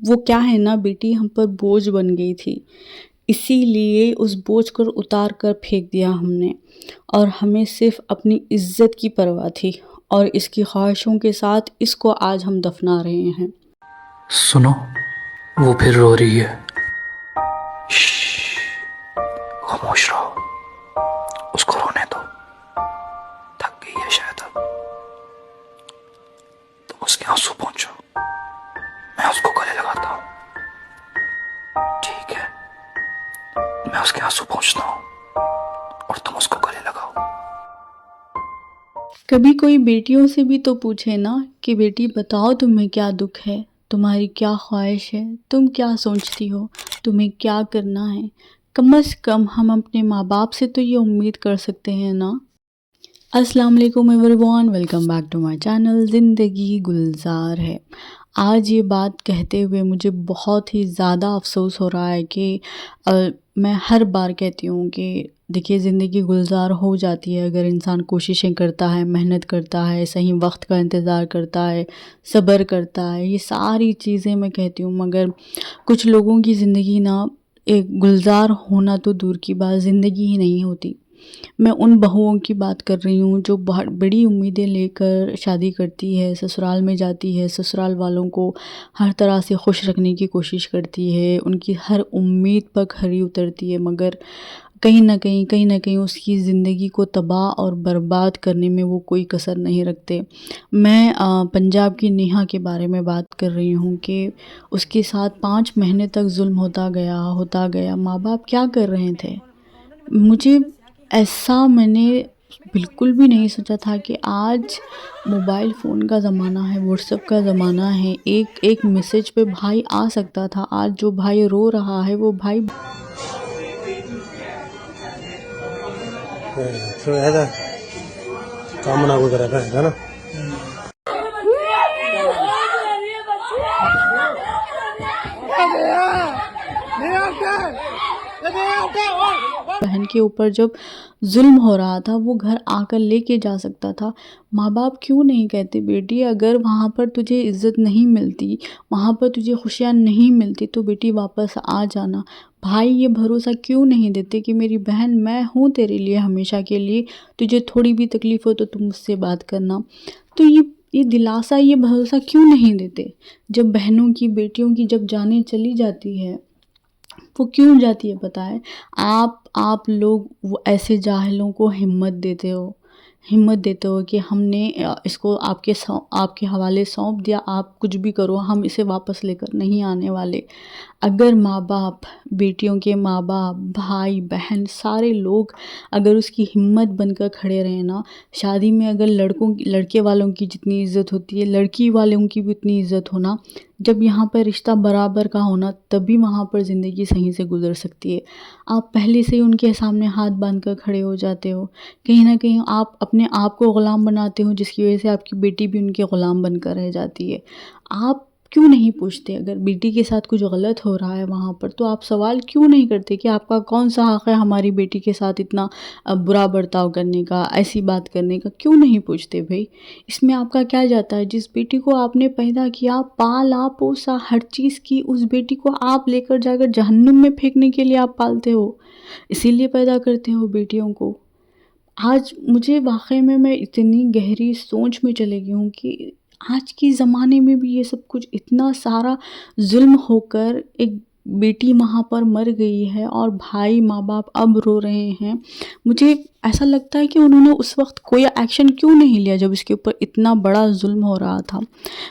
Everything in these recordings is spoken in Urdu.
وہ کیا ہے نا بیٹی ہم پر بوجھ بن گئی تھی، اسی لیے اس بوجھ کو اتار کر پھینک دیا ہم نے، اور ہمیں صرف اپنی عزت کی پرواہ تھی، اور اس کی خواہشوں کے ساتھ اس کو آج ہم دفنا رہے ہیں۔ سنو، وہ پھر رو رہی ہے۔ خاموش رہو، اس کو رونے دو، تھک گئی ہے شاید اب۔ تم اس کے آنسو پہنچو، میں اس کو گلے لگاتا ہوں، ٹھیک ہے؟ میں اس کے آنسو پہنچتا ہوں اور تم اس کو گلے لگاؤ۔ کبھی کوئی بیٹیوں سے بھی تو پوچھے نا کہ بیٹی بتاؤ تمہیں کیا دکھ ہے، تمہاری کیا خواہش ہے، تم کیا سوچتی ہو، تمہیں کیا کرنا ہے۔ کم از کم ہم اپنے ماں باپ سے تو یہ امید کر سکتے ہیں نا۔ السلام علیکم everyone, welcome back to my channel Zindagi Gulzar ہے۔ آج یہ بات کہتے ہوئے مجھے بہت ہی زیادہ افسوس ہو رہا ہے کہ میں ہر بار کہتی ہوں کہ دیکھیے زندگی گلزار ہو جاتی ہے اگر انسان کوششیں کرتا ہے، محنت کرتا ہے، صحیح وقت کا انتظار کرتا ہے، صبر کرتا ہے، یہ ساری چیزیں میں کہتی ہوں، مگر کچھ لوگوں کی زندگی نا ایک گلزار ہونا تو دور کی بات، زندگی ہی نہیں ہوتی۔ میں ان بہوؤں کی بات کر رہی ہوں جو بہت بڑی امیدیں لے کر شادی کرتی ہے، سسرال میں جاتی ہے، سسرال والوں کو ہر طرح سے خوش رکھنے کی کوشش کرتی ہے، ان کی ہر امید پر کھری اترتی ہے، مگر کہیں نہ کہیں اس کی زندگی کو تباہ اور برباد کرنے میں وہ کوئی کسر نہیں رکھتے۔ میں پنجاب کی نیہا کے بارے میں بات کر رہی ہوں کہ اس کے ساتھ 5 مہینے تک ظلم ہوتا گیا، ماں باپ کیا کر رہے تھے۔ مجھے ایسا میں نے بالکل بھی نہیں سوچا تھا کہ آج موبائل فون کا زمانہ ہے، واٹس ایپ کا زمانہ ہے، ایک میسج پہ بھائی آ سکتا تھا۔ آج جو بھائی رو رہا ہے وہ بھائی کامنا کو کرتا ہے نا۔ بہن کے اوپر جب ظلم ہو رہا تھا وہ گھر آ کر لے کے جا سکتا تھا۔ ماں باپ کیوں نہیں کہتے بیٹی اگر وہاں پر تجھے عزت نہیں ملتی، وہاں پر تجھے خوشیاں نہیں ملتی تو بیٹی واپس آ جانا۔ بھائی یہ بھروسہ کیوں نہیں دیتے کہ میری بہن میں ہوں تیرے لیے ہمیشہ کے لیے، تجھے تھوڑی بھی تکلیف ہو تو تم مجھ سے بات کرنا۔ تو یہ دلاسا، یہ بھروسہ کیوں نہیں دیتے؟ جب بہنوں کی، بیٹیوں کی جب جانیں چلی جاتی ہے وہ کیوں جاتی ہے پتہ ہے؟ آپ لوگ وہ ایسے جاہلوں کو ہمت دیتے ہو کہ ہم نے اس کو آپ کے حوالے سونپ دیا، آپ کچھ بھی کرو، ہم اسے واپس لے کر نہیں آنے والے۔ اگر ماں باپ، بیٹیوں کے ماں باپ، بھائی بہن، سارے لوگ اگر اس کی ہمت بن کر کھڑے رہے نا، شادی میں اگر لڑکے والوں کی جتنی عزت ہوتی ہے لڑکی والوں کی بھی اتنی عزت ہونا، جب یہاں پر رشتہ برابر کا ہونا تبھی وہاں پر زندگی صحیح سے گزر سکتی ہے۔ آپ پہلے سے ہی ان کے سامنے ہاتھ باندھ کر کھڑے ہو جاتے ہو، کہیں نہ کہیں آپ اپنے آپ کو غلام بناتے ہو، جس کی وجہ سے آپ کی بیٹی بھی ان کے غلام بن کر رہ جاتی ہے۔ آپ کیوں نہیں پوچھتے اگر بیٹی کے ساتھ کچھ غلط ہو رہا ہے وہاں پر تو آپ سوال کیوں نہیں کرتے کہ آپ کا کون سا حق ہے ہماری بیٹی کے ساتھ اتنا برا برتاؤ کرنے کا، ایسی بات کرنے کا؟ کیوں نہیں پوچھتے بھائی؟ اس میں آپ کا کیا جاتا ہے؟ جس بیٹی کو آپ نے پیدا کیا، پالا پوسا، ہر چیز کی، اس بیٹی کو آپ لے کر جا کر جہنم میں پھینکنے کے لیے آپ پالتے ہو، اسی لیے پیدا کرتے ہو بیٹیوں کو۔ آج مجھے واقعی میں اتنی گہری سوچ میں چلے گئی ہوں کہ آج کی زمانے میں بھی یہ سب کچھ اتنا سارا ظلم ہو کر ایک بیٹی وہاں پر مر گئی ہے اور بھائی ماں باپ اب رو رہے ہیں۔ مجھے ایسا لگتا ہے کہ انہوں نے اس وقت کوئی ایکشن کیوں نہیں لیا جب اس کے اوپر اتنا بڑا ظلم ہو رہا تھا۔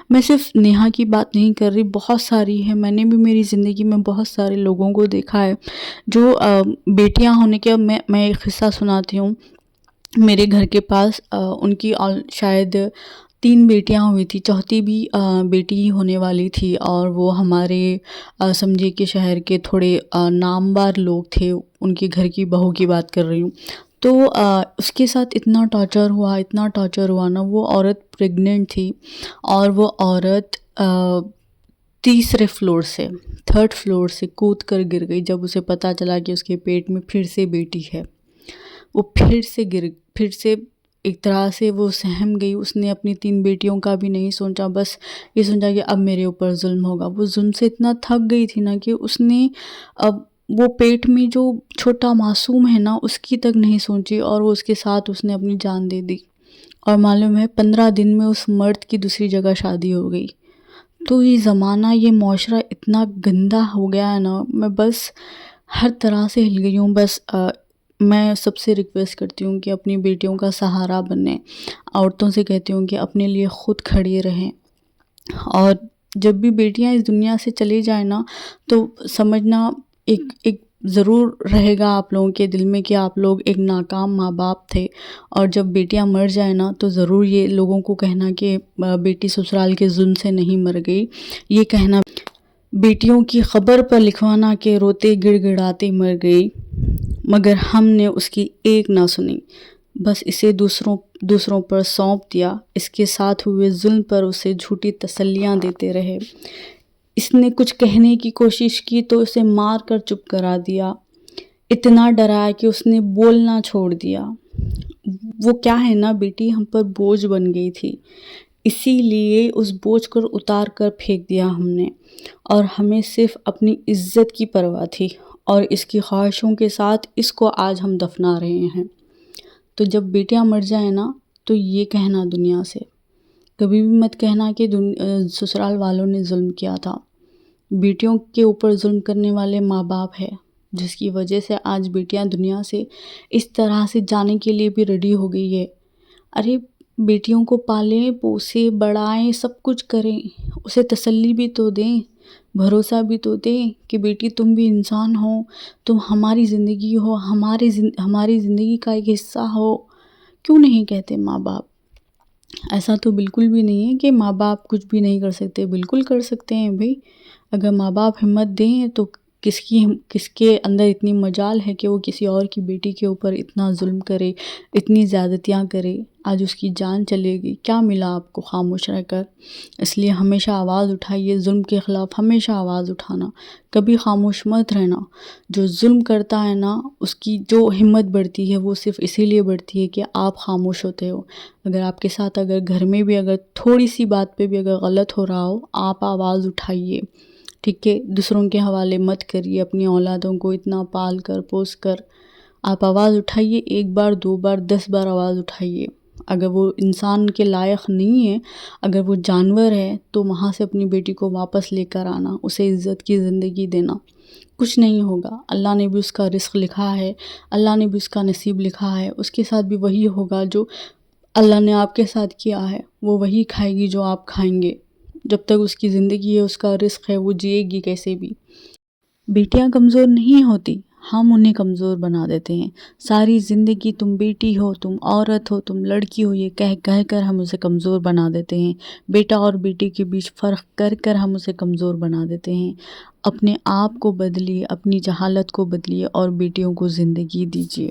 میں صرف نیہا کی بات نہیں کر رہی، بہت ساری ہے، میں نے بھی میری زندگی میں بہت سارے لوگوں کو دیکھا ہے جو بیٹیاں ہونے کے، میں ایک قصہ سناتی ہوں۔ میرے گھر کے پاس ان کی شاید 3 بیٹیاں ہوئی تھی، چوتھی بھی بیٹی ہی ہونے والی تھی، اور وہ ہمارے سمجھے کہ شہر کے تھوڑے نامور لوگ تھے، ان کے گھر کی بہو کی بات کر رہی ہوں۔ تو اس کے ساتھ اتنا ٹارچر ہوا نا، وہ عورت پریگننٹ تھی اور وہ عورت 3 فلور سے کود کر گر گئی۔ جب اسے پتہ چلا کہ اس کے پیٹ میں پھر سے بیٹی ہے، وہ پھر سے ایک طرح سے وہ سہم گئی. اس نے اپنی 3 بیٹیوں کا بھی نہیں سوچا، بس یہ سوچا کہ اب میرے اوپر ظلم ہوگا. وہ ظلم سے اتنا تھک گئی تھی نا کہ اس نے اب وہ پیٹ میں جو چھوٹا معصوم ہے نا اس کی تک نہیں سوچی، اور وہ اس کے ساتھ اس نے اپنی جان دے دی. اور معلوم ہے 15 دن میں اس مرد کی دوسری جگہ شادی ہو گئی. تو یہ زمانہ، یہ معاشرہ اتنا گندا ہو گیا ہے نا، میں بس ہر طرح سے ہل گئی ہوں. بس میں سب سے ریکویسٹ کرتی ہوں کہ اپنی بیٹیوں کا سہارا بنیں. عورتوں سے کہتی ہوں کہ اپنے لیے خود کھڑی رہیں، اور جب بھی بیٹیاں اس دنیا سے چلے جائیں نا تو سمجھنا ایک ضرور رہے گا آپ لوگوں کے دل میں کہ آپ لوگ ایک ناکام ماں باپ تھے. اور جب بیٹیاں مر جائیں نا تو ضرور یہ لوگوں کو کہنا کہ بیٹی سسرال کے ظلم سے نہیں مر گئی. یہ کہنا بیٹیوں کی خبر پر لکھوانا کہ روتے گڑ گڑاتے مر گئی، مگر ہم نے اس کی ایک نہ سنی، بس اسے دوسروں پر سونپ دیا. اس کے ساتھ ہوئے ظلم پر اسے جھوٹی تسلیاں دیتے رہے. اس نے کچھ کہنے کی کوشش کی تو اسے مار کر چپ کرا دیا. اتنا ڈرایا کہ اس نے بولنا چھوڑ دیا. وہ کیا ہے نا بیٹی ہم پر بوجھ بن گئی تھی، اسی لیے اس بوجھ کو اتار کر پھینک دیا ہم نے، اور ہمیں صرف اپنی عزت کی پرواہ تھی، اور اس کی خواہشوں کے ساتھ اس کو آج ہم دفنا رہے ہیں. تو جب بیٹیاں مر جائیں نا تو یہ کہنا دنیا سے، کبھی بھی مت کہنا کہ سسرال والوں نے ظلم کیا تھا. بیٹیوں کے اوپر ظلم کرنے والے ماں باپ ہے، جس کی وجہ سے آج بیٹیاں دنیا سے اس طرح سے جانے کے لیے بھی ریڈی ہو گئی ہے. ارے بیٹیوں کو پالیں، پوسیں، بڑھائیں، سب کچھ کریں، اسے تسلی بھی تو دیں، بھروسہ بھی تو دیں کہ بیٹی تم بھی انسان ہو، تم ہماری زندگی ہو، ہماری زندگی کا ایک حصہ ہو. کیوں نہیں کہتے ماں باپ؟ ایسا تو بالکل بھی نہیں ہے کہ ماں باپ کچھ بھی نہیں کر سکتے، بالکل کر سکتے ہیں بھئی. اگر ماں باپ ہمت دیں تو کس کے اندر اتنی مجال ہے کہ وہ کسی اور کی بیٹی کے اوپر اتنا ظلم کرے، اتنی زیادتیاں کرے. آج اس کی جان چلے گئی، کیا ملا آپ کو خاموش رہ کر؟ اس لیے ہمیشہ آواز اٹھائیے، ظلم کے خلاف ہمیشہ آواز اٹھانا، کبھی خاموش مت رہنا. جو ظلم کرتا ہے نا اس کی جو ہمت بڑھتی ہے وہ صرف اسی لیے بڑھتی ہے کہ آپ خاموش ہوتے ہو. اگر آپ کے ساتھ اگر گھر میں بھی اگر تھوڑی سی بات پہ بھی اگر غلط ہو رہا ہو، آپ آواز اٹھائیے، ٹھیک ہے؟ دوسروں کے حوالے مت کریے. اپنی اولادوں کو اتنا پال کر پوس کر آپ آواز اٹھائیے، 1 بار 2 بار 10 بار آواز اٹھائیے. اگر وہ انسان کے لائق نہیں ہے، اگر وہ جانور ہے، تو وہاں سے اپنی بیٹی کو واپس لے کر آنا، اسے عزت کی زندگی دینا. کچھ نہیں ہوگا، اللہ نے بھی اس کا رزق لکھا ہے، اللہ نے بھی اس کا نصیب لکھا ہے. اس کے ساتھ بھی وہی ہوگا جو اللہ نے آپ کے ساتھ کیا ہے، وہ وہی کھائے گی جو آپ کھائیں گے. جب تک اس کی زندگی ہے، اس کا رزق ہے، وہ جیے گی کیسے بھی. بیٹیاں کمزور نہیں ہوتی، ہم انہیں کمزور بنا دیتے ہیں. ساری زندگی تم بیٹی ہو، تم عورت ہو، تم لڑکی ہو، یہ کہہ کر ہم اسے کمزور بنا دیتے ہیں. بیٹا اور بیٹی کے بیچ فرق کر ہم اسے کمزور بنا دیتے ہیں. اپنے آپ کو بدلیے، اپنی جہالت کو بدلیے اور بیٹیوں کو زندگی دیجیے.